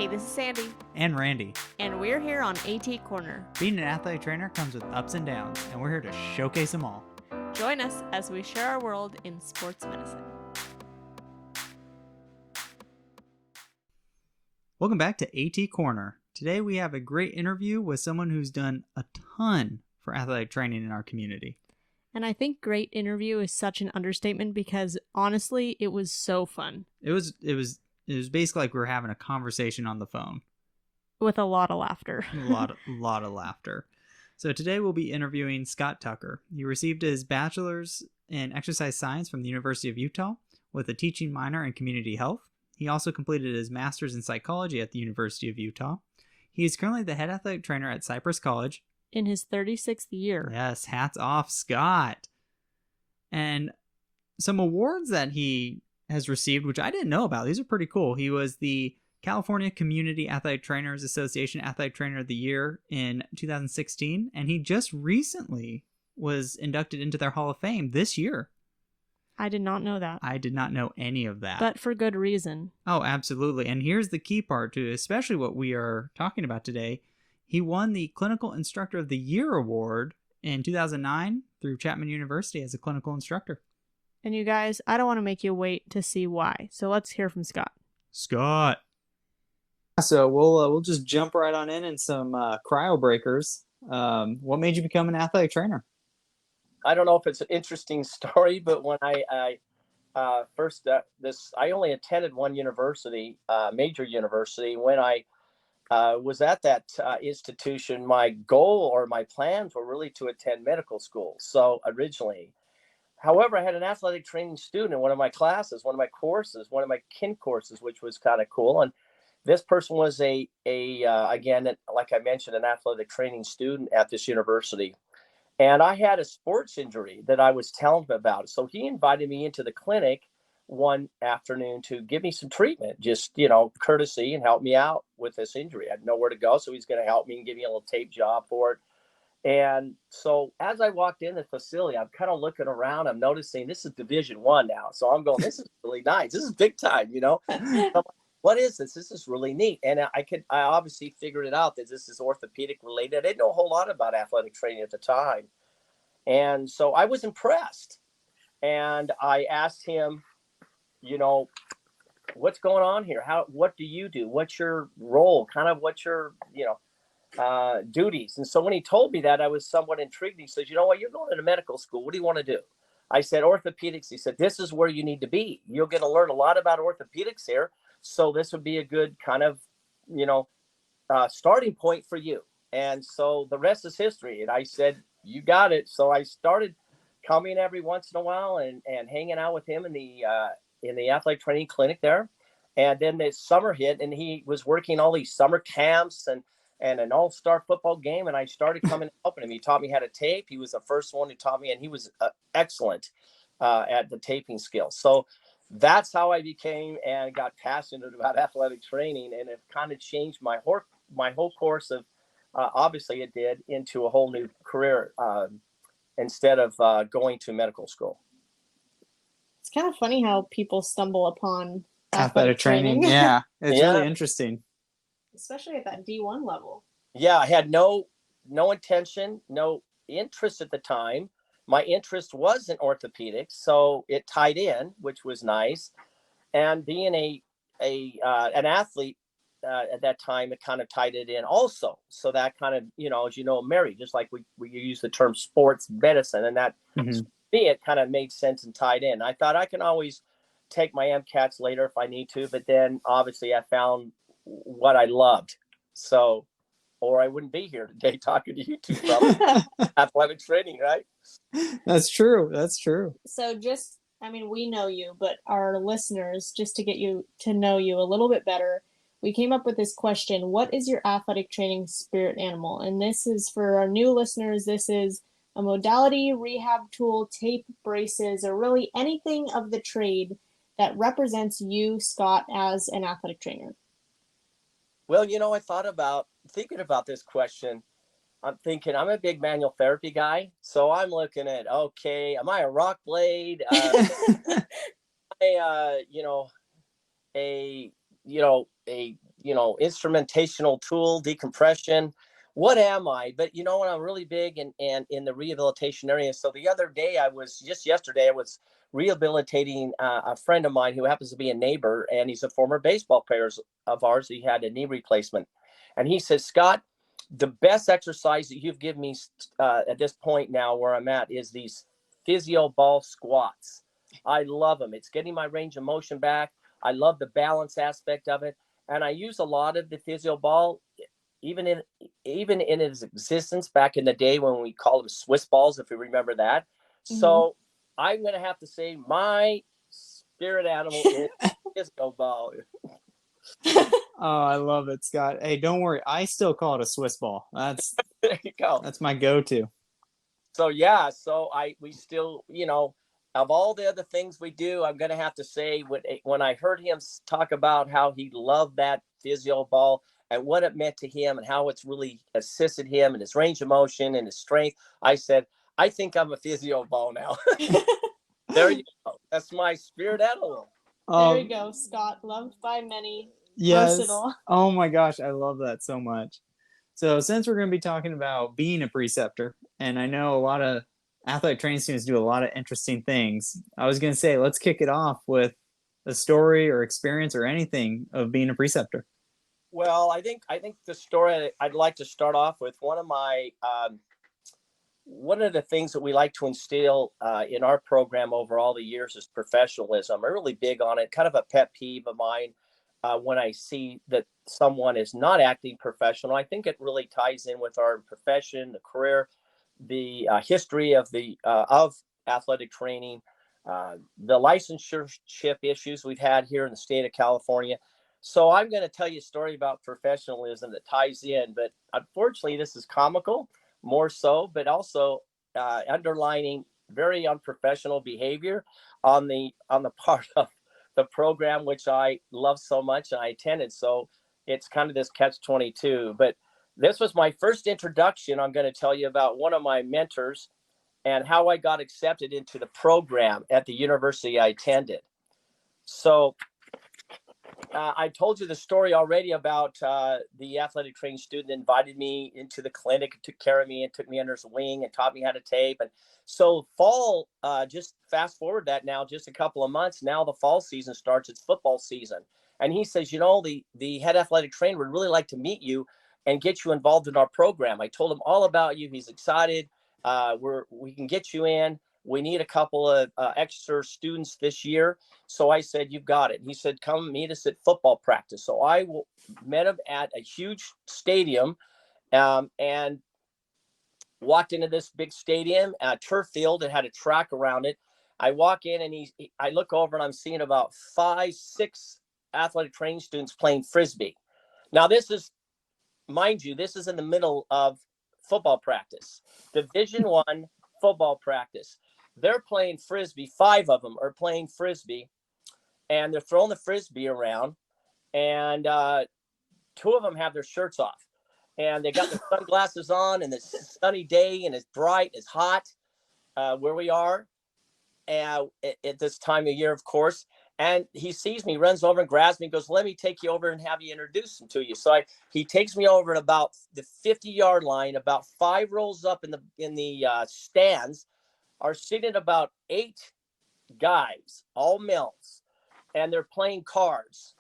Hey, this is Sandy, And Randy. and we're here on AT Corner. Being an athletic trainer comes with ups and downs, and we're here to showcase them all. Join us as we share our world in sports medicine. Welcome back to AT Corner. Today we have a great interview with someone who's done a ton for athletic training in our community. And I think great interview is such an understatement because honestly, it was so fun. It was basically like we were having a conversation on the phone. With a lot of laughter. A lot of laughter. So today we'll be interviewing Scott Tucker. He received his bachelor's in exercise science from the University of Utah with a teaching minor in community health. He also completed his master's in psychology at the University of Utah. He is currently the head athletic trainer at Cypress College. In his 36th year. Yes, hats off, Scott. And some awards that he has received, which I didn't know about. These are pretty cool. He was the California Community Athletic Trainers Association Athletic Trainer of the Year in 2016, and he just recently was inducted into their Hall of Fame this year. I did not know that. I did not know any of that. But for good reason. Oh, absolutely. And here's the key part to especially what we are talking about today. He won the Clinical Instructor of the Year award in 2009 through Chapman University as a clinical instructor. And you guys, I don't want to make you wait to see why. So let's hear from Scott. Scott. So we'll just jump right on in some cryo breakers. What made you become an athletic trainer? I don't know if it's an interesting story, but when I only attended one university, major university. When I was at that institution, my goal or my plans were really to attend medical school. So originally, however, I had an athletic training student in one of my classes, one of my courses, one of my kin courses, which was kind of cool. And this person was again, like I mentioned, an athletic training student at this university. And I had a sports injury that I was telling him about. So he invited me into the clinic one afternoon to give me some treatment, just, courtesy and help me out with this injury. I had nowhere to go. So he's going to help me and give me a little tape job for it. And so as I walked in the facility, I'm kind of looking around. I'm noticing this is Division I now. So I'm going, this is really nice. This is big time, I'm like, what is this? This is really neat. And I obviously figured it out that this is orthopedic related. I didn't know a whole lot about athletic training at the time. And so I was impressed. And I asked him, what's going on here? What do you do? What's your role? Kind of what's your, duties? And so when he told me that, I was somewhat intrigued. He says, you know what, you're going to medical school. What do you want to do? I said, orthopedics. He said, this is where you need to be. You're going to learn a lot about orthopedics here. So this would be a good kind of, starting point for you. And so the rest is history. And I said, you got it. So I started coming every once in a while and hanging out with him in the athletic training clinic there. And then the summer hit and he was working all these summer camps and an all-star football game. And I started coming and helping him. He taught me how to tape. He was the first one who taught me, and he was excellent at the taping skills. So that's how I became and got passionate about athletic training. And it kind of changed my whole course of, obviously it did, into a whole new career instead of going to medical school. It's kind of funny how people stumble upon athletic training. Yeah, it's really interesting. Especially at that D1 level. Yeah, I had no intention, no interest at the time. My interest was in orthopedics, so it tied in, which was nice. And being an athlete at that time, it kind of tied it in also. So that kind of, as you know, married, just like we use the term sports medicine, and that to me, it kind of made sense and tied in. I thought I can always take my MCATs later if I need to, but then obviously I found what I loved. So, or I wouldn't be here today talking to you two about athletic training, right? That's true. So we know you, but our listeners, just to get you to know you a little bit better, we came up with this question: what is your athletic training spirit animal? And this is for our new listeners. This is a modality, rehab tool, tape, braces, or really anything of the trade that represents you, Scott, as an athletic trainer. Well, I thought about thinking about this question. I'm thinking I'm a big manual therapy guy. So I'm looking at, okay, am I a rock blade? A instrumentational tool, decompression. What am I? But when I'm really big and in the rehabilitation area. So the other day, yesterday, I was rehabilitating a friend of mine who happens to be a neighbor, and he's a former baseball player of ours. He had a knee replacement, and he says, Scott, the best exercise that you've given me at this point now where I'm at is these physio ball squats. I love them. It's getting my range of motion back. I love the balance aspect of it. And I use a lot of the physio ball, even in its existence back in the day when we called them Swiss balls, if you remember that. Mhm. So I'm going to have to say my spirit animal is physio ball. Oh, I love it, Scott. Hey, don't worry. I still call it a Swiss ball. That's There you go. that's my go-to. So we still, of all the other things we do, I'm going to have to say when I heard him talk about how he loved that physio ball and what it meant to him and how it's really assisted him and his range of motion and his strength, I said, I think I'm a physio ball now. There you go. That's my spirit animal. There you go, Scott. Loved by many. Yes. Versatile. Oh my gosh, I love that so much. So since we're going to be talking about being a preceptor, and I know a lot of athletic training students do a lot of interesting things, I was going to say, let's kick it off with a story or experience or anything of being a preceptor. Well, I think the story I'd like to start off with one of the things that we like to instill in our program over all the years is professionalism. I'm really big on it, kind of a pet peeve of mine when I see that someone is not acting professional. I think it really ties in with our profession, the career, the history of athletic training, the licensureship issues we've had here in the state of California. So I'm going to tell you a story about professionalism that ties in, but unfortunately this is comical more so, but also underlining very unprofessional behavior on the part of the program, which I love so much and I attended. So it's kind of this catch-22. But this was my first introduction. I'm going to tell you about one of my mentors and how I got accepted into the program at the university I attended. So I told you the story already about the athletic training student that invited me into the clinic, took care of me and took me under his wing and taught me how to tape. And so fall, just fast forward that now, just a couple of months, now the fall season starts, it's football season. And he says, the head athletic trainer would really like to meet you and get you involved in our program. I told him all about you. He's excited. We can get you in. We need a couple of extra students this year. So I said, you've got it. He said, come meet us at football practice. So I met him at a huge stadium and walked into this big stadium, turf field. It had a track around it. I walk in and I look over and I'm seeing about 5-6 athletic training students playing Frisbee. Now this is, mind you, this is in the middle of football practice, Division I football practice. They're playing Frisbee. 5 of them are playing Frisbee, and they're throwing the Frisbee around, and 2 of them have their shirts off, and they got their sunglasses on, and it's a sunny day, and it's bright, it's hot where we are at this time of year, of course. And he sees me, runs over and grabs me, goes, let me take you over and have you introduce him to you. So he takes me over at about the 50-yard line, about 5 rows up in the stands, are sitting about 8 guys, all males, and they're playing cards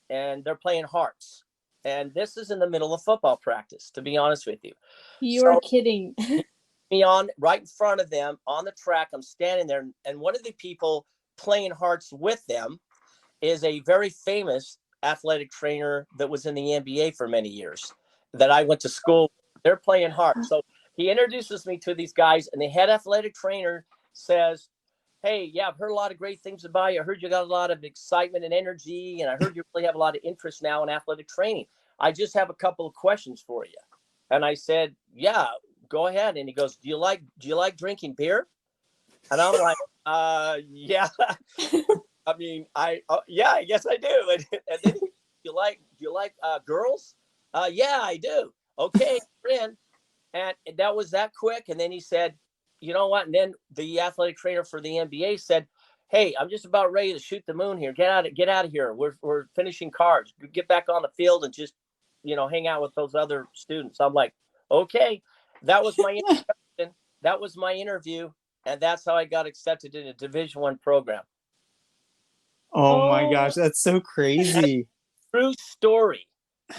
and they're playing hearts. And this is in the middle of football practice, to be honest with you. You're kidding. Me on right in front of them on the track. I'm standing there, and one of the people playing hearts with them is a very famous athletic trainer that was in the NBA for many years that I went to school. They're playing hearts. So he introduces me to these guys, and the head athletic trainer says, hey, yeah, I've heard a lot of great things about you. I heard you got a lot of excitement and energy, and I heard you really have a lot of interest now in athletic training. I just have a couple of questions for you. And I said, yeah, go ahead. And he goes, do you like drinking beer? And I'm like, yeah. I mean, yeah, I guess I do. And then do you like girls? Yeah, I do. Okay, friend. And that was that quick. And then he said, you know what? And then the athletic trainer for the NBA said, hey, I'm just about ready to shoot the moon here. Get out of here. We're finishing cards. Get back on the field and just, hang out with those other students. I'm like, okay, that was my introduction. That was my interview, and that's how I got accepted in a Division I program. Oh my Oh, gosh, that's so That's crazy. a true story.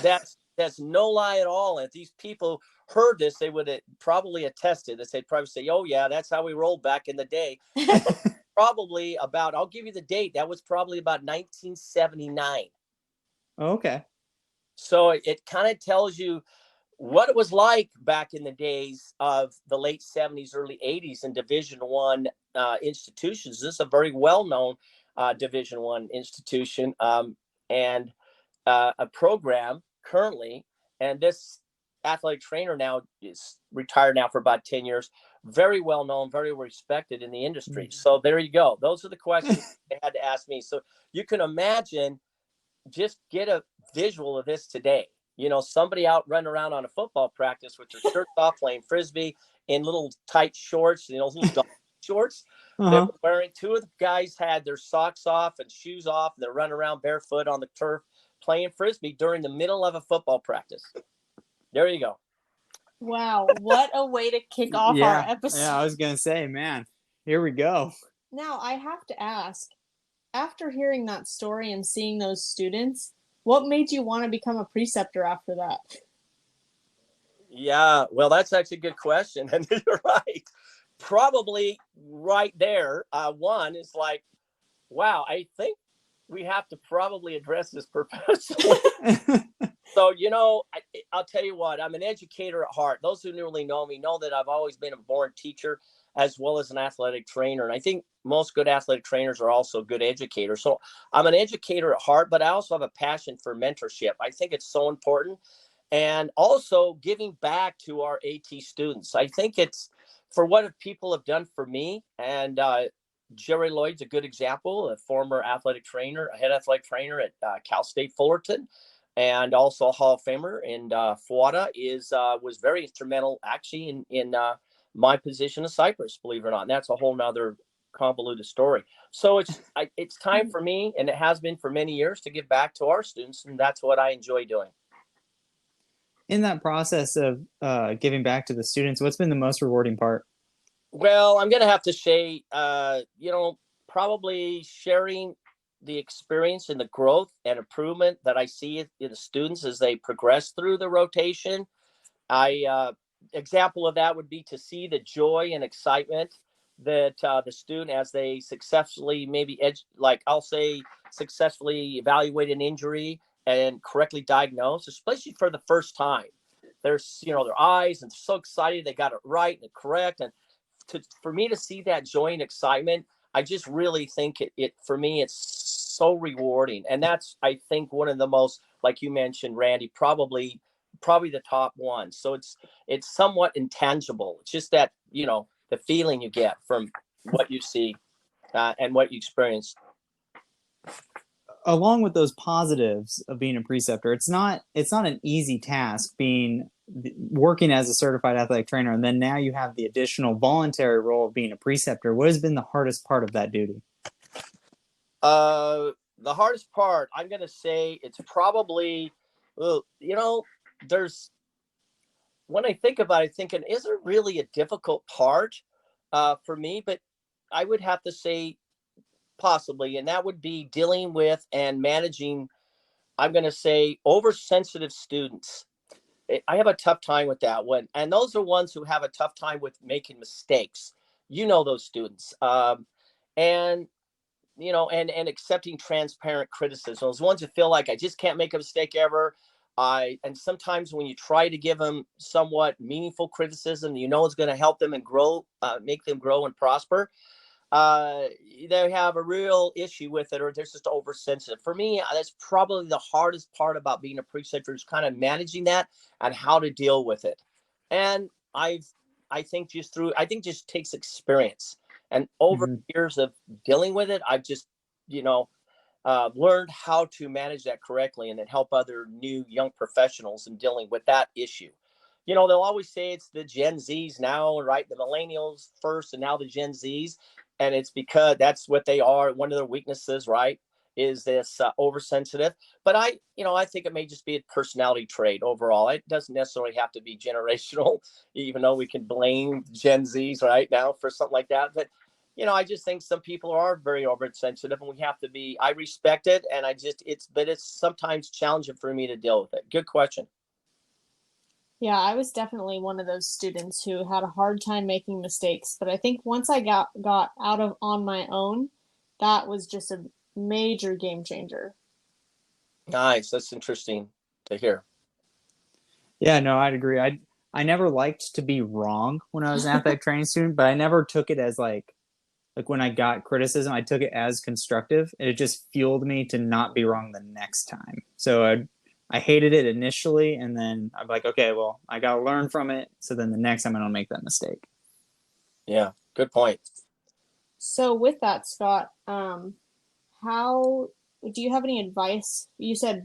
That's no lie at all. And if these people heard this, they would probably attest it. They'd probably say, "Oh yeah, that's how we rolled back in the day." And probably about, I'll give you the date. That was probably about 1979. Okay. So it kind of tells you what it was like back in the days of the late 70s, early 80s in Division I institutions. This is a very well-known Division I institution, and a program currently. And this athletic trainer now is retired now for about 10 years. Very well known, very respected in the industry. So there you go. Those are the questions they had to ask me. So you can imagine, just get a visual of this today. Somebody out running around on a football practice with their shirts off, playing frisbee in little tight shorts, little dog shorts. They Uh-huh. were wearing, two of the guys had their socks off and shoes off, and they're running around barefoot on the turf playing frisbee during the middle of a football practice. There you go. wow. What a way to kick off our Yeah. episode. Yeah, I was gonna say, man, here we go. Now, I have to ask, after hearing that story and seeing those students, what made you want to become a preceptor after that? Yeah, well, that's actually a good question. And you're right. Probably right there. One is like, wow, I think we have to probably address this professionally. So, I'll tell you what, I'm an educator at heart. Those who really know me know that I've always been a born teacher as well as an athletic trainer. And I think most good athletic trainers are also good educators. So I'm an educator at heart, but I also have a passion for mentorship. I think it's so important. And also giving back to our AT students. I think it's for what people have done for me. And Jerry Lloyd's a good example, a former athletic trainer, a head athletic trainer at Cal State Fullerton, and also a Hall of Famer. And Fuada was very instrumental actually in my position at Cypress, believe it or not. And that's a whole nother convoluted story. So it's time for me, and it has been for many years, to give back to our students, and that's what I enjoy doing. In that process of giving back to the students, what's been the most rewarding part? Well, I'm going to have to say, probably sharing the experience and the growth and improvement that I see in the students as they progress through the rotation. Example of that would be to see the joy and excitement that the student, as they successfully, like I'll say, successfully evaluate an injury and correctly diagnose, especially for the first time. There's, their eyes, and they're so excited they got it right and correct. And for me to see that joy and excitement, I just really think it for me, it's so rewarding. And that's, I think, one of the most, like you mentioned, Randy, probably the top one. So it's somewhat intangible. It's just that, the feeling you get from what you see and what you experience. Along with those positives of being a preceptor, it's not an easy task working as a certified athletic trainer, and then now you have the additional voluntary role of being a preceptor. What has been the hardest part of that duty? The hardest part, I'm going to say, it's probably, there's, when I think about it, thinking, is there really a difficult part for me? But I would have to say possibly, and that would be dealing with and managing, I'm going to say, oversensitive students. I have a tough time with that one. And those are ones who have a tough time with making mistakes. Those students. And and accepting transparent criticism. Those ones that feel like, I just can't make a mistake ever. And sometimes when you try to give them somewhat meaningful criticism, it's going to help them and grow, make them grow and prosper. They have a real issue with it, or they're just oversensitive. For me, that's probably the hardest part about being a preceptor, is kind of managing that and how to deal with it. And I think just takes experience. And over years of dealing with it, I've just, learned how to manage that correctly and then help other new young professionals in dealing with that issue. They'll always say it's the Gen Zs now, right? The millennials first, and now the Gen Zs. and it's because that's what they are. One of their weaknesses, right, is this oversensitive. But I think it may just be a personality trait overall. It doesn't necessarily have to be generational, even though we can blame Gen Zs right now for something like that. But I just think some people are very oversensitive, and we have to be. I respect it, and it's sometimes challenging for me to deal with it. Good question. Yeah, I was definitely one of those students who had a hard time making mistakes, but I think once I got out of on my own, that was just a major game changer. Nice. That's interesting to hear. Yeah, no, I'd agree. I never liked to be wrong when I was an athletic training student, but I never took it as like when I got criticism, I took it as constructive, and it just fueled me to not be wrong the next time. So I hated it initially, and then I'm like, okay, well, I got to learn from it. So then the next time I don't make that mistake. Yeah, good point. So with that, Scott, how do you have any advice? You said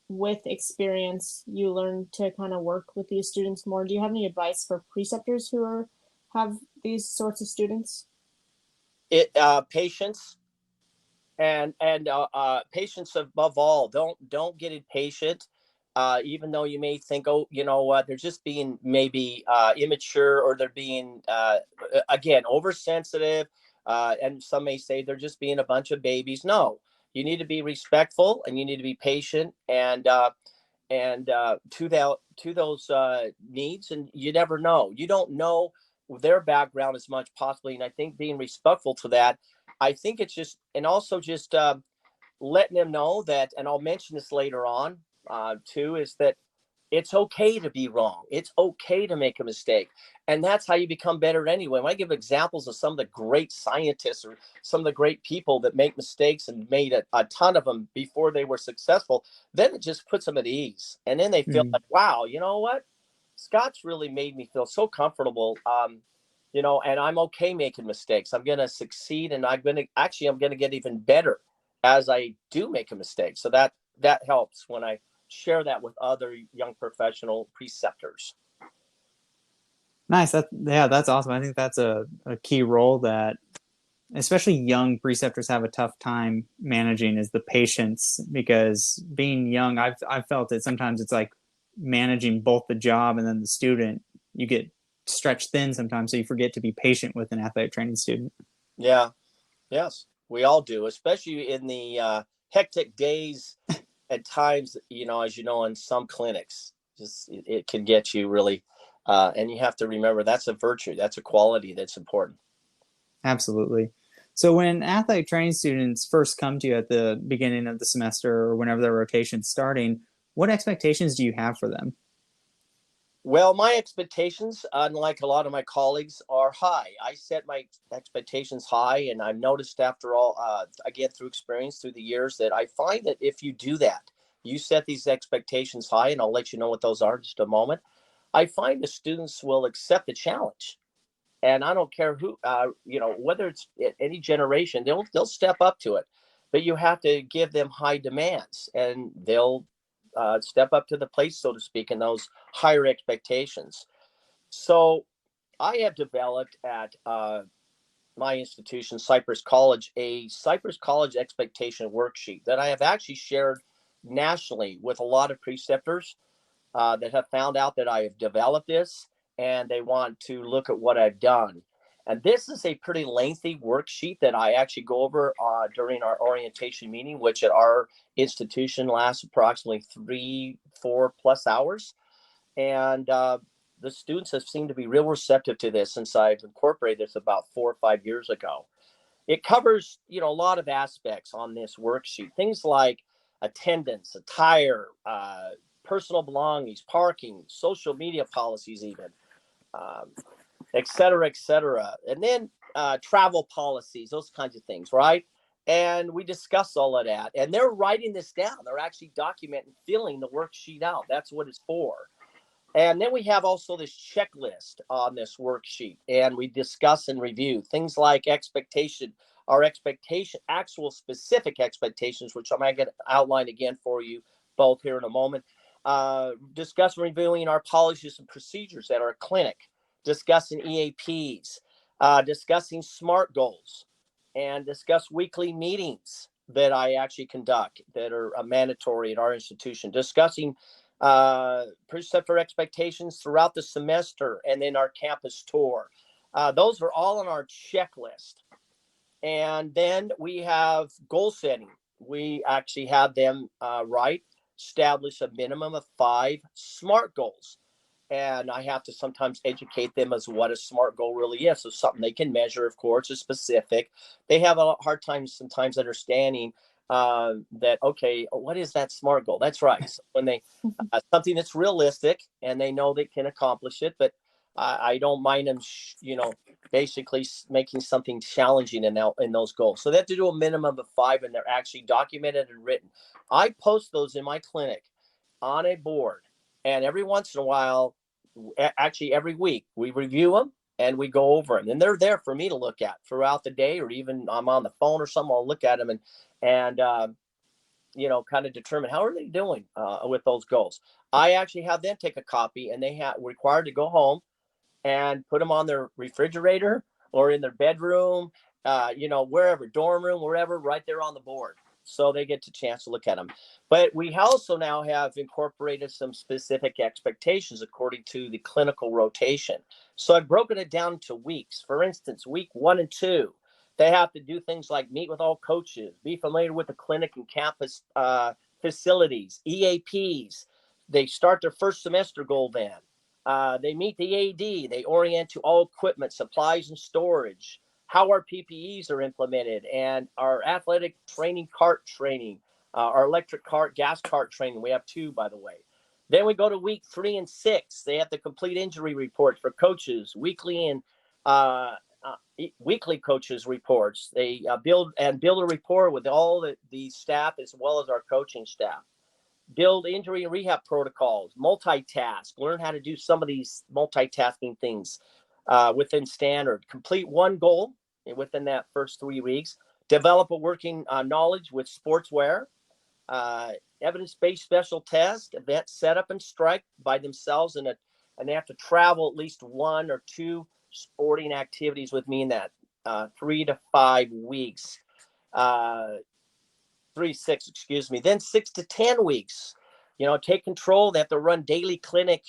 with experience you learn to kind of work with these students more. Do you have any advice for preceptors who have these sorts of students? Patience and patience above all. Don't get impatient. Even though you may think, oh, you know what, they're just being maybe immature, or they're being again oversensitive, and some may say they're just being a bunch of babies. No, you need to be respectful, and you need to be patient, and to those needs. And you never know. You don't know their background as much possibly, and I think being respectful to that. I think it's just, and also just letting them know that, and I'll mention this later on too, is that it's okay to be wrong. It's okay to make a mistake. And that's how you become better anyway. When I give examples of some of the great scientists or some of the great people that make mistakes and made a ton of them before they were successful, then it just puts them at ease. And then they feel Mm. like, wow, you know what? Scott's really made me feel so comfortable. And I'm okay making mistakes. I'm going to succeed, and I'm going to get even better as I do make a mistake. So that helps when I share that with other young professional preceptors. Nice. That's awesome. I think that's a key role that especially young preceptors have a tough time managing is the patience, because being young, I've felt it sometimes. It's like managing both the job and then the student. You get stretched thin sometimes, so you forget to be patient with an athletic training student. Yeah. Yes, we all do, especially in the hectic days at times, as you know, in some clinics, just it can get you really, and you have to remember that's a virtue, that's a quality that's important. Absolutely. So when athletic training students first come to you at the beginning of the semester or whenever their rotation's starting, what expectations do you have for them? Well, my expectations, unlike a lot of my colleagues, are high. I set my expectations high, and I've noticed after all, again, through experience through the years, that I find that if you do that, you set these expectations high, and I'll let you know what those are in just a moment. I find the students will accept the challenge, and I don't care who, whether it's any generation, they'll step up to it. But you have to give them high demands, and they'll step up to the plate, so to speak, in those higher expectations. So I have developed at my institution, Cypress College, a Cypress College expectation worksheet that I have actually shared nationally with a lot of preceptors that have found out that I have developed this, and they want to look at what I've done. And this is a pretty lengthy worksheet that I actually go over during our orientation meeting, which at our institution lasts approximately 3-4+ hours. And the students have seemed to be real receptive to this since I've incorporated this about 4 or 5 years ago. It covers, a lot of aspects on this worksheet, things like attendance, attire, personal belongings, parking, social media policies, even, um, et cetera, et cetera. And then travel policies, those kinds of things, right? And we discuss all of that. And they're writing this down. They're actually documenting, filling the worksheet out. That's what it's for. And then we have also this checklist on this worksheet, and we discuss and review things like our expectation, actual specific expectations, which I'm going to outline again for you both here in a moment. Discuss reviewing our policies and procedures at our clinic, discussing EAPs, discussing SMART goals, and discuss weekly meetings that I actually conduct that are mandatory at our institution, discussing preceptor expectations throughout the semester and then our campus tour. Those are all on our checklist. And then we have goal setting. We actually have them establish a minimum of 5 SMART goals. And I have to sometimes educate them as what a SMART goal really is. So something they can measure, of course, is specific. They have a hard time sometimes understanding that, okay, what is that SMART goal? That's right. So when they something that's realistic and they know they can accomplish it, but I don't mind them, basically making something challenging in those goals. So they have to do a minimum of 5, and they're actually documented and written. I post those in my clinic on a board, and every once in a while, actually every week, we review them and we go over them, and they're there for me to look at throughout the day, or even I'm on the phone or something, I'll look at them and kind of determine how are they doing with those goals. I actually have them take a copy, and they have required to go home and put them on their refrigerator or in their bedroom, wherever, dorm room, wherever, right there on the board. So they get a chance to look at them. But we also now have incorporated some specific expectations according to the clinical rotation. So I've broken it down to weeks. For instance, week 1 and 2, they have to do things like meet with all coaches, be familiar with the clinic and campus facilities, EAPs. They start their first semester goal then. They meet the AD. They orient to all equipment, supplies, and storage, how our PPEs are implemented, and our athletic training cart training, our electric cart, gas cart training. We have 2, by the way. Then we go to week 3 and 6. They have to complete injury reports for coaches, weekly and weekly coaches reports. They build a rapport with all the staff as well as our coaching staff. Build injury and rehab protocols, multitask, learn how to do some of these multitasking things within standard. Complete 1 goal within that first 3 weeks. Develop a working knowledge with sportswear, evidence-based special test, event setup and strike by themselves, and they have to travel at least 1 or 2 sporting activities with me in that 3 to 5 weeks. 6, excuse me. Then 6 to 10 weeks, take control. They have to run daily clinic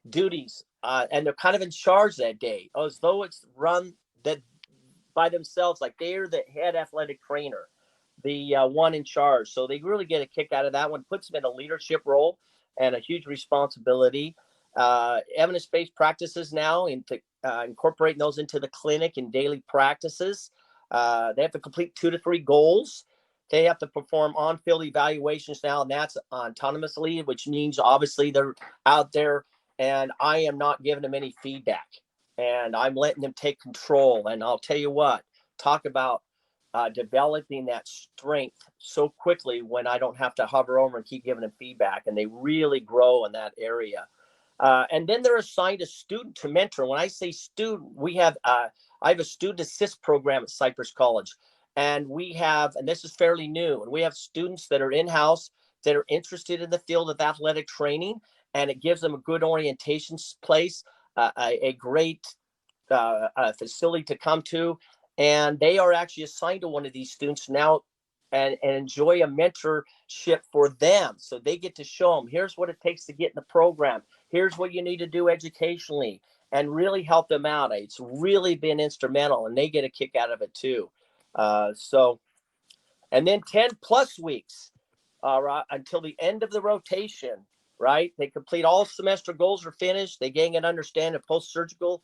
duties, and they're kind of in charge that day, as though it's run that by themselves, like they're the head athletic trainer, the one in charge. So they really get a kick out of that one. Puts them in a leadership role and a huge responsibility. Evidence-based practices now, into incorporating those into the clinic and daily practices. They have to complete 2 to 3 goals. They have to perform on-field evaluations now, and that's autonomously, which means obviously they're out there, and I am not giving them any feedback, and I'm letting them take control. And I'll tell you what, talk about developing that strength so quickly when I don't have to hover over and keep giving them feedback, and they really grow in that area. And then they're assigned a student to mentor. When I say student, I have a student assist program at Cypress College. And this is fairly new, and we have students that are in-house that are interested in the field of athletic training, and it gives them a good orientation place, a great facility to come to. And they are actually assigned to one of these students now and enjoy a mentorship for them. So they get to show them, here's what it takes to get in the program. Here's what you need to do educationally, and really help them out. It's really been instrumental, and they get a kick out of it too. And then 10 plus weeks until the end of the rotation, right? They complete all semester goals are finished. They gain an understanding of post-surgical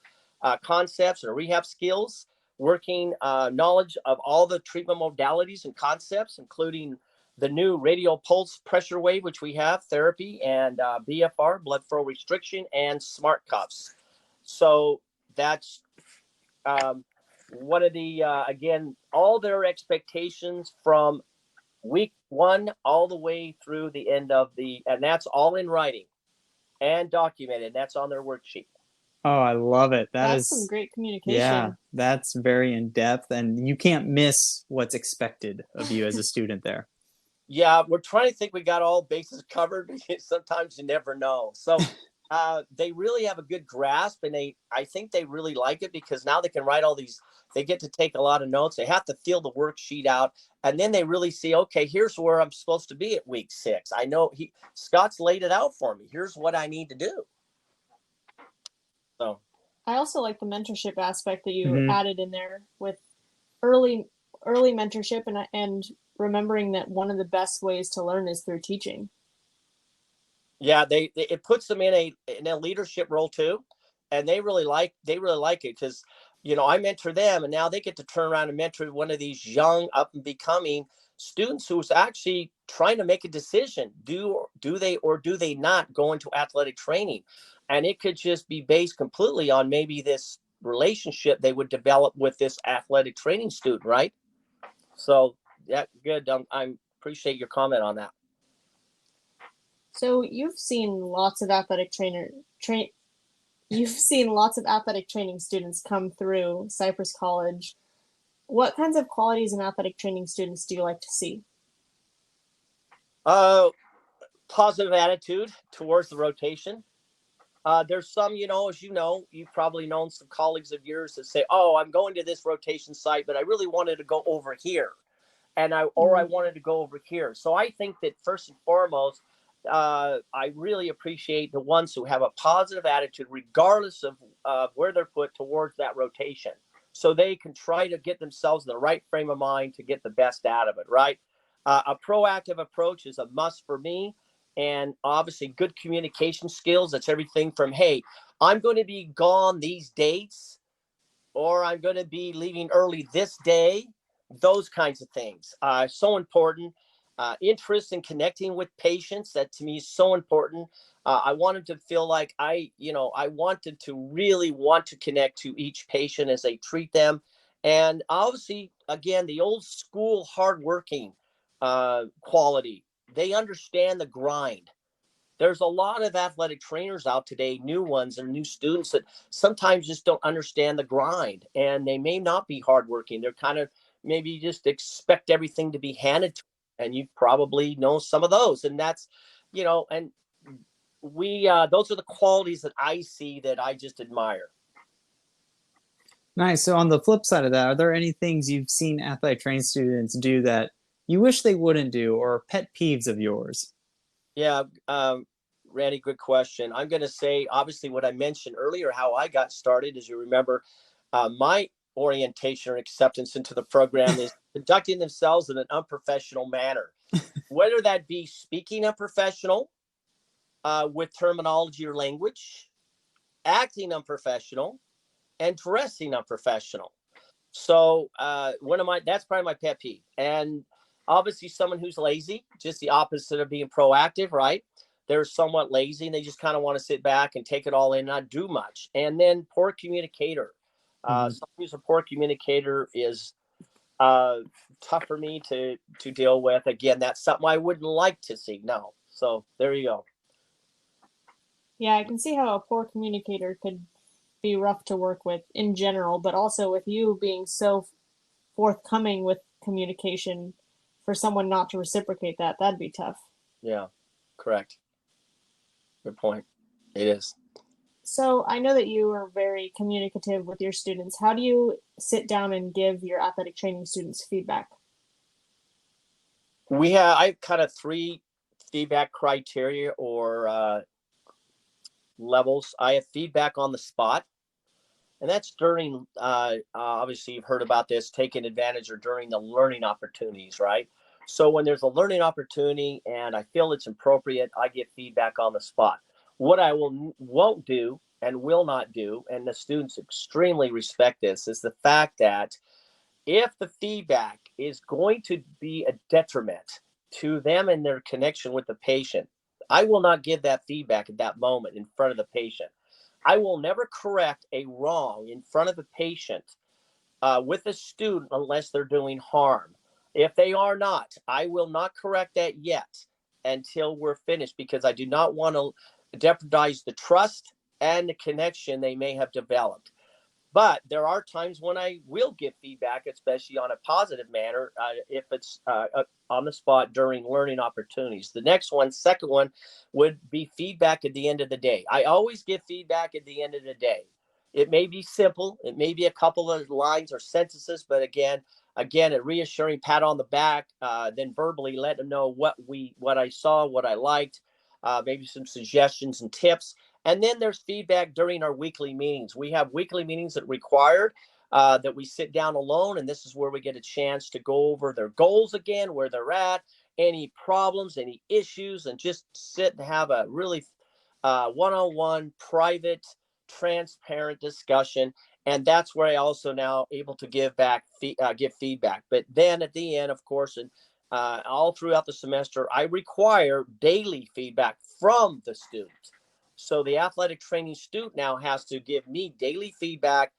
concepts and rehab skills, working knowledge of all the treatment modalities and concepts, including the new radial pulse pressure wave, which we have, therapy, and BFR, blood flow restriction, and smart cuffs. So that's one of the, again, all their expectations from week 1 all the way through the end of and that's all in writing and documented. That's on their worksheet. Oh, I love it. That's some great communication. Yeah, that's very in depth, and you can't miss what's expected of you as a student there. Yeah, we're trying to think we got all bases covered, because sometimes you never know. So they really have a good grasp, and I think they really like it because now they can write all these. They get to take a lot of notes. They have to fill the worksheet out, and then they really see, okay, here's where I'm supposed to be at week 6. I know Scott's laid it out for me. Here's what I need to do. So I also like the mentorship aspect that you Mhm. added in there with early mentorship, and remembering that one of the best ways to learn is through teaching. yeah, it puts them in a leadership role too, and they really like it because I mentor them, and now they get to turn around and mentor one of these young up and becoming students who's actually trying to make a decision: do they or do they not go into athletic training? And it could just be based completely on maybe this relationship they would develop with this athletic training student, right? So yeah, good. I appreciate your comment on that. So you've seen lots of you've seen lots of athletic training students come through Cypress College. What kinds of qualities in athletic training students do you like to see? Positive attitude towards the rotation. There's some, as you've probably known some colleagues of yours that say, "Oh, I'm going to this rotation site, but I really wanted to go over here, and I wanted to go over here." So I think that first and foremost, I really appreciate the ones who have a positive attitude, regardless of where they're put towards that rotation, so they can try to get themselves in the right frame of mind to get the best out of it. Right? A proactive approach is a must for me, and obviously good communication skills. That's everything from, hey, I'm going to be gone these dates, or I'm going to be leaving early this day. Those kinds of things are so important. Interest in connecting with patients, that to me is so important. I wanted to feel like I wanted to really want to connect to each patient as they treat them. And obviously, again, the old school hardworking quality. They understand the grind. There's a lot of athletic trainers out today, new ones and new students, that sometimes just don't understand the grind, and they may not be hardworking. They're kind of maybe just expect everything to be handed to them, and you probably know some of those. And that's, and we those are the qualities that I see that I just admire. Nice. So on the flip side of that, are there any things you've seen athletic training students do that you wish they wouldn't do, or pet peeves of yours? Yeah, Randy, good question. I'm going to say, obviously, what I mentioned earlier, how I got started. As you remember, my orientation or acceptance into the program is conducting themselves in an unprofessional manner, whether that be speaking unprofessional with terminology or language, acting unprofessional, and dressing unprofessional. So that's probably my pet peeve. And obviously someone who's lazy, just the opposite of being proactive, right? They're somewhat lazy and they just kind of want to sit back and take it all in and not do much. And then poor communicator. Mhm. Someone who's a poor communicator is uh, tough for me to deal with. Again, that's something I wouldn't like to see. No. So there you go. Yeah, I can see how a poor communicator could be rough to work with in general, but also with you being so forthcoming with communication, for someone not to reciprocate that, that'd be tough. Yeah, correct. Good point. It is. So I know that you are very communicative with your students. How do you sit down and give your athletic training students feedback? I have kind of 3 feedback criteria or levels. I have feedback on the spot, and that's during, obviously, you've heard about this, taking advantage or during the learning opportunities, right? So when there's a learning opportunity and I feel it's appropriate, I get feedback on the spot. What I won't do and will not do, and the students extremely respect this, is the fact that if the feedback is going to be a detriment to them and their connection with the patient, I will not give that feedback at that moment in front of the patient. I will never correct a wrong in front of the patient with a student unless they're doing harm. If they are not, I will not correct that yet until we're finished, because I do not want to jeopardize the trust and the connection they may have developed. But there are times when I will give feedback, especially on a positive manner, if it's on the spot during learning opportunities. The next one, second one, would be feedback at the end of the day. I always give feedback at the end of the day. It may be simple, it may be a couple of lines or sentences, but again, a reassuring pat on the back, then verbally let them know what I saw, what I liked, maybe some suggestions and tips. And then there's feedback during our weekly meetings. We have weekly meetings that required that we sit down alone, and this is where we get a chance to go over their goals again, where they're at, any problems, any issues, and just sit and have a really one-on-one, private, transparent discussion. And that's where I also now able to give feedback. But then at the end, of course, and all throughout the semester, I require daily feedback from the students. So the athletic training student now has to give me daily feedback,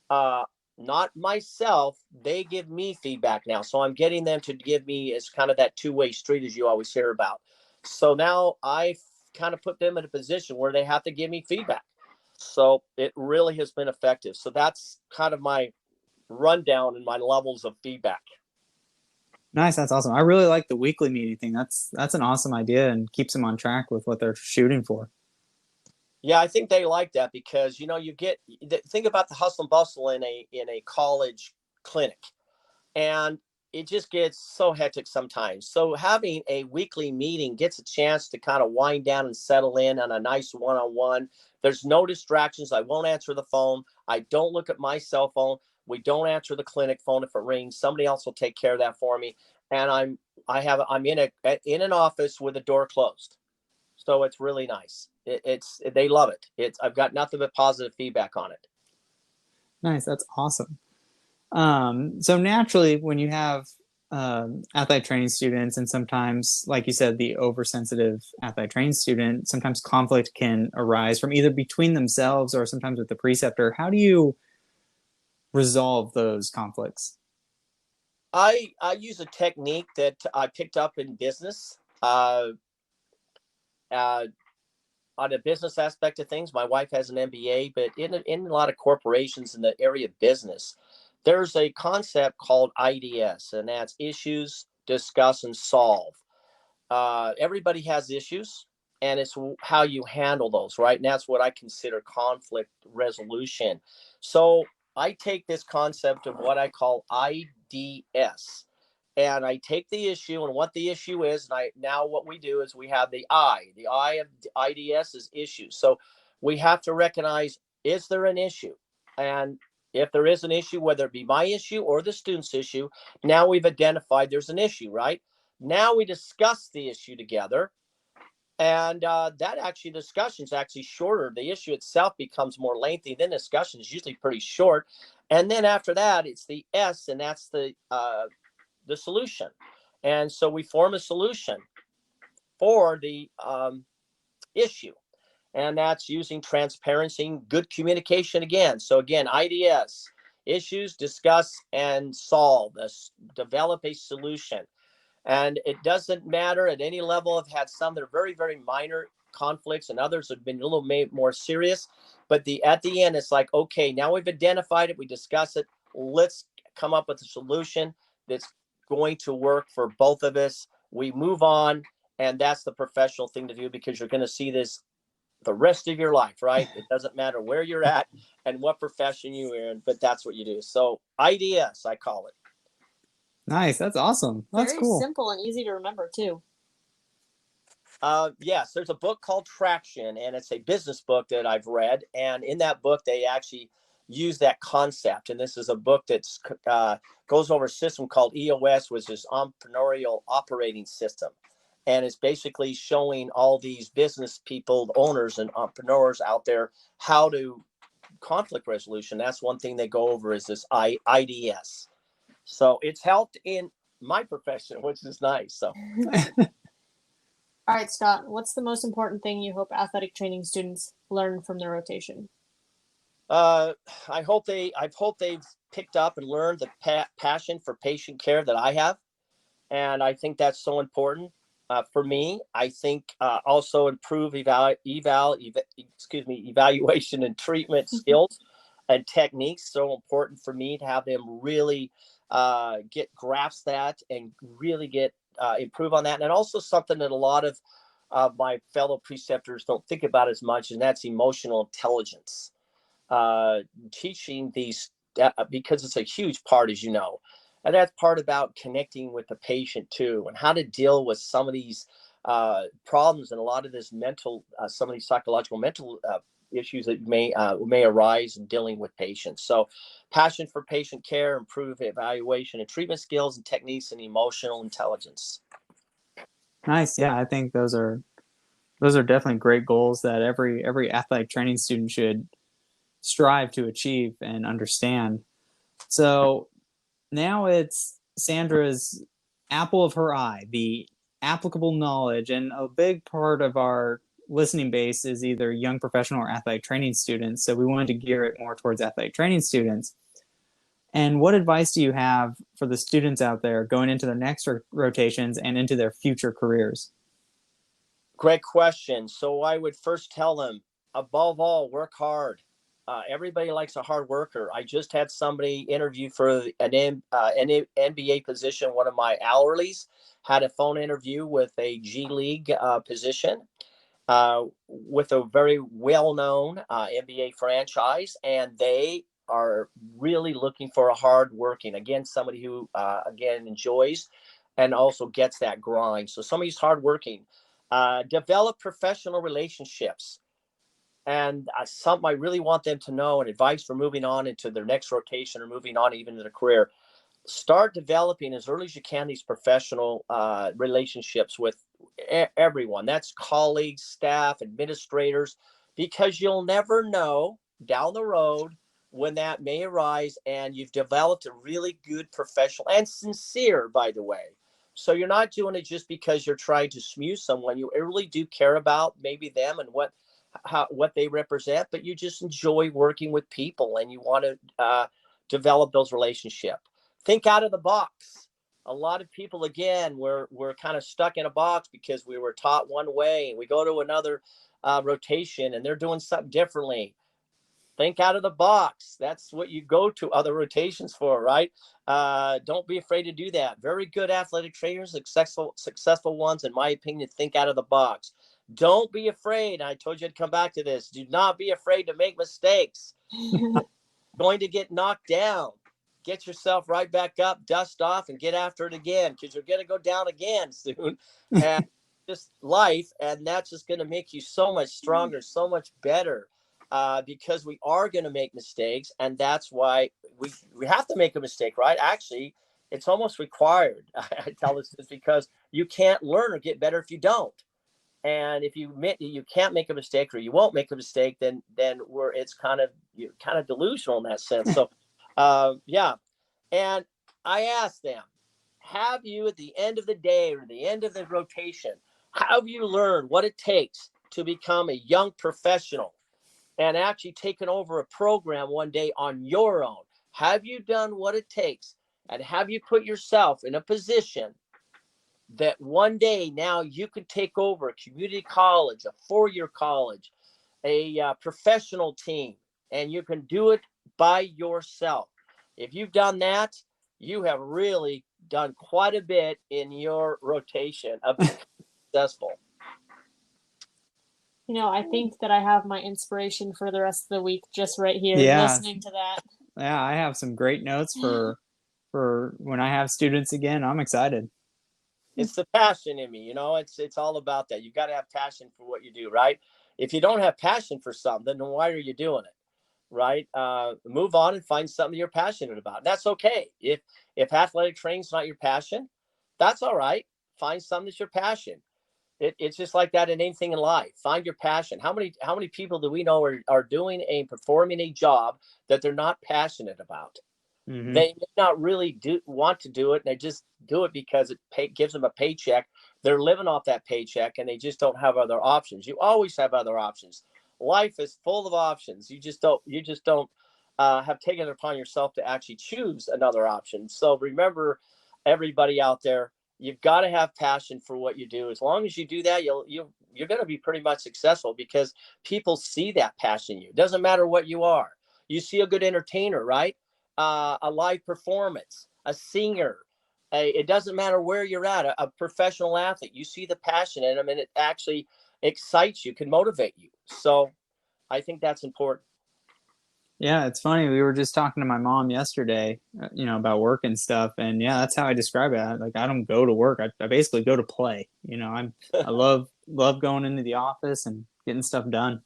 not myself. They give me feedback now. So I'm getting them to give me, as kind of that two-way street as you always hear about. So now I kind of put them in a position where they have to give me feedback. So it really has been effective. So that's kind of my rundown and my levels of feedback. Nice, that's awesome. I really like the weekly meeting thing. That's an awesome idea and keeps them on track with what they're shooting for. Yeah, I think they like that because, you think about the hustle and bustle in a college clinic, and it just gets so hectic sometimes. So having a weekly meeting gets a chance to kind of wind down and settle in on a nice one-on-one. There's no distractions. I won't answer the phone. I don't look at my cell phone. We don't answer the clinic phone if it rings. Somebody else will take care of that for me. And I'm in an office with the door closed. So it's really nice. They love it. I've got nothing but positive feedback on it. Nice, that's awesome. So naturally, when you have athletic training students, and sometimes, like you said, the oversensitive athletic training student, sometimes conflict can arise from either between themselves or sometimes with the preceptor. How do you resolve those conflicts? I use a technique that I picked up in business. On a business aspect of things, my wife has an MBA, but in a lot of corporations in the area of business, there's a concept called IDS, and that's issues, discuss, and solve. Everybody has issues, and it's how you handle those, right? And that's what I consider conflict resolution. So I take this concept of what I call IDS, and I take the issue and what the issue is. And now what we do is we have the I of IDS is issues. So we have to recognize, is there an issue? And if there is an issue, whether it be my issue or the student's issue, now we've identified there's an issue, right? Now we discuss the issue together. And discussion is actually shorter. The issue itself becomes more lengthy. Then discussion is usually pretty short. And then after that, it's the S, and that's the solution. And so we form a solution for the issue. And that's using transparency and good communication again. So again, IDS, issues, discuss, and solve. Develop a solution. And it doesn't matter at any level. I've had some that are very, very minor conflicts, and others have been a little more serious. But at the end, it's like, okay, now we've identified it. We discuss it. Let's come up with a solution that's going to work for both of us. We move on, and that's the professional thing to do, because you're going to see this the rest of your life, right? It doesn't matter where you're at and what profession you're in, but that's what you do. So IDS, I call it. Nice, that's awesome. That's Very cool. simple and easy to remember too. Yes, there's a book called Traction, and it's a business book that I've read. And in that book, they actually use that concept. And this is a book that's goes over a system called EOS, which is Entrepreneurial Operating System. And it's basically showing all these business people, owners, and entrepreneurs out there how to conflict resolution. That's one thing they go over, is this IDS. So it's helped in my profession, which is nice. So. All right, Scott, what's the most important thing you hope athletic training students learn from the rotation? I hope they've picked up and learned the passion for patient care that I have. And I think that's so important for me. I think also improve evaluation and treatment skills. and techniques. So important for me to have them really grasp that and really get improve on that. And also something that a lot of my fellow preceptors don't think about as much, and that's emotional intelligence. Teaching these because it's a huge part, as you know, and that's part about connecting with the patient too, and how to deal with some of these problems and a lot of this mental, some of these psychological mental issues that may arise in dealing with patients. So, passion for patient care, improve evaluation and treatment skills and techniques, and emotional intelligence. Nice. Yeah, I think those are definitely great goals that every athletic training student should strive to achieve and understand. So now it's Sandra's apple of her eye, the applicable knowledge. And a big part of our listening base is either young professional or athletic training students. So we wanted to gear it more towards athletic training students. And what advice do you have for the students out there going into their next rotations and into their future careers? Great question. So I would first tell them, above all, work hard. Everybody likes a hard worker. I just had somebody interview for an NBA position. One of my hourlies had a phone interview with a G League position with a very well-known NBA franchise, and they are really looking for a hard-working, again, somebody who again enjoys and also gets that grind. So somebody's hardworking. Develop professional relationships. And something I really want them to know, and advice for moving on into their next rotation or moving on even in their career, start developing as early as you can these professional relationships with everyone. That's colleagues, staff, administrators, because you'll never know down the road when that may arise, and you've developed a really good professional and sincere, by the way. So you're not doing it just because you're trying to smooth someone. You really do care about maybe them and what they represent, but you just enjoy working with people and you want to develop those relationships. Think out of the box. A lot of people, again, we're kind of stuck in a box because we were taught one way, and we go to another rotation and they're doing something differently. Think out of the box. That's what you go to other rotations for, right? Don't be afraid to do that. Very good athletic trainers, successful ones, in my opinion, think out of the box. Don't be afraid. I told you to come back to this. Do not be afraid to make mistakes. Going to get knocked down. Get yourself right back up, dust off, and get after it again, because you're going to go down again soon. And just life, and that's just going to make you so much stronger, so much better, because we are going to make mistakes, and that's why we have to make a mistake, right? Actually, it's almost required. I tell this because you can't learn or get better if you don't. And if you admit you can't make a mistake or you won't make a mistake, then it's you're kind of delusional in that sense. So, yeah. And I asked them, have you at the end of the day or the end of the rotation, have you learned what it takes to become a young professional and actually taken over a program one day on your own? Have you done what it takes? And have you put yourself in a position that one day now you could take over a community college, a four-year college, a professional team, and you can do it by yourself? If you've done that, you have really done quite a bit in your rotation of becoming successful. I think that I have my inspiration for the rest of the week just right here, Yeah, listening to that. yeah, I have some great notes for when I have students again. I'm excited. It's the passion in me, it's all about that. You got to have passion for what you do, right? If you don't have passion for something, then why are you doing it? Right? Move on and find something you're passionate about. That's okay. If athletic training's not your passion, that's all right. Find something that's your passion. It's just like that in anything in life. Find your passion. How many people do we know are doing and performing a job that they're not passionate about? Mm-hmm. They may not really want to do it, and they just do it because it gives them a paycheck. They're living off that paycheck, and they just don't have other options. You always have other options. Life is full of options. You just don't have taken it upon yourself to actually choose another option. So remember, everybody out there, you've got to have passion for what you do. As long as you do that, you're going to be pretty much successful, because people see that passion in you. It doesn't matter what you are. You see a good entertainer, right? A live performance, a singer. It doesn't matter where you're at, a professional athlete. You see the passion in them, and it actually excites you, can motivate you. So I think that's important. Yeah, it's funny. We were just talking to my mom yesterday, about work and stuff, and yeah, that's how I describe it. I don't go to work. I basically go to play. I love going into the office and getting stuff done.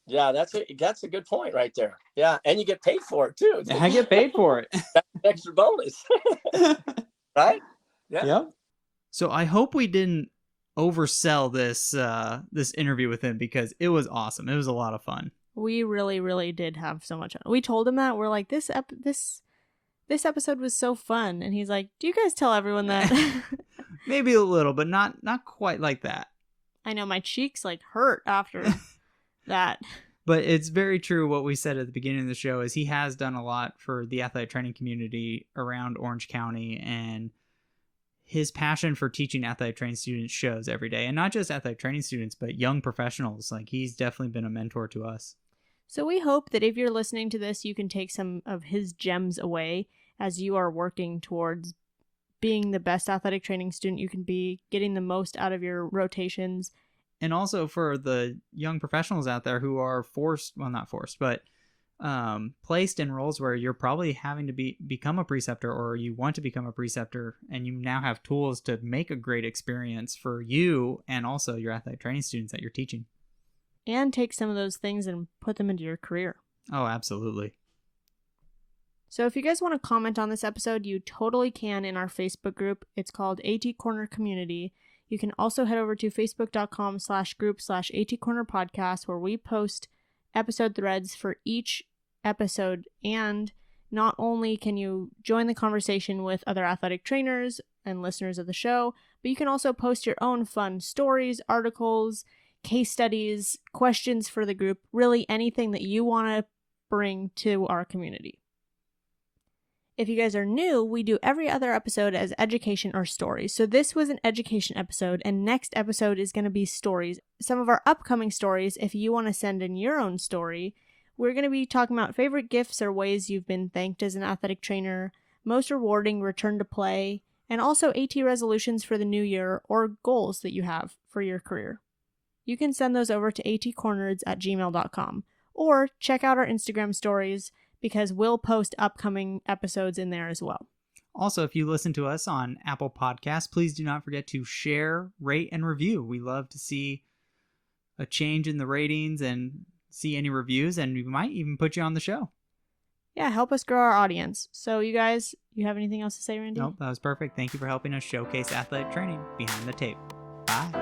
Yeah, that's a good point right there. Yeah, and you get paid for it too. I get paid for it. That's an extra bonus, right? Yeah. Yep. So I hope we didn't oversell this interview with him, because it was awesome. It was a lot of fun. We really, really did have so much fun. We told him that. We're like, this episode was so fun. And he's like, do you guys tell everyone that? Maybe a little, but not quite like that. I know, my cheeks like hurt after that. But it's very true what we said at the beginning of the show, is he has done a lot for the athletic training community around Orange County, and his passion for teaching athletic training students shows every day. And not just athletic training students, but young professionals. Like, he's definitely been a mentor to us. So we hope that if you're listening to this, you can take some of his gems away as you are working towards being the best athletic training student you can be, getting the most out of your rotations. And also for the young professionals out there who are placed in roles where you're probably having to become a preceptor, or you want to become a preceptor, and you now have tools to make a great experience for you and also your athletic training students that you're teaching. And take some of those things and put them into your career. Oh, absolutely. So if you guys want to comment on this episode, you totally can in our Facebook group. It's called AT Corner Community. You can also head over to facebook.com/group/AT Corner Podcast, where we post episode threads for each episode. And not only can you join the conversation with other athletic trainers and listeners of the show, but you can also post your own fun stories, articles, case studies, questions for the group, really anything that you want to bring to our community. If you guys are new, we do every other episode as education or stories. So this was an education episode, and next episode is going to be stories. Some of our upcoming stories, if you want to send in your own story, we're going to be talking about favorite gifts or ways you've been thanked as an athletic trainer, most rewarding return to play, and also AT resolutions for the new year or goals that you have for your career. You can send those over to atcornereds@gmail.com, or check out our Instagram stories, because we'll post upcoming episodes in there as well. Also, if you listen to us on Apple Podcasts, please do not forget to share, rate, and review. We love to see a change in the ratings and see any reviews, and we might even put you on the show. Yeah, help us grow our audience. So you guys, you have anything else to say, Randy? Nope, that was perfect. Thank you for helping us showcase athletic training behind the tape. Bye.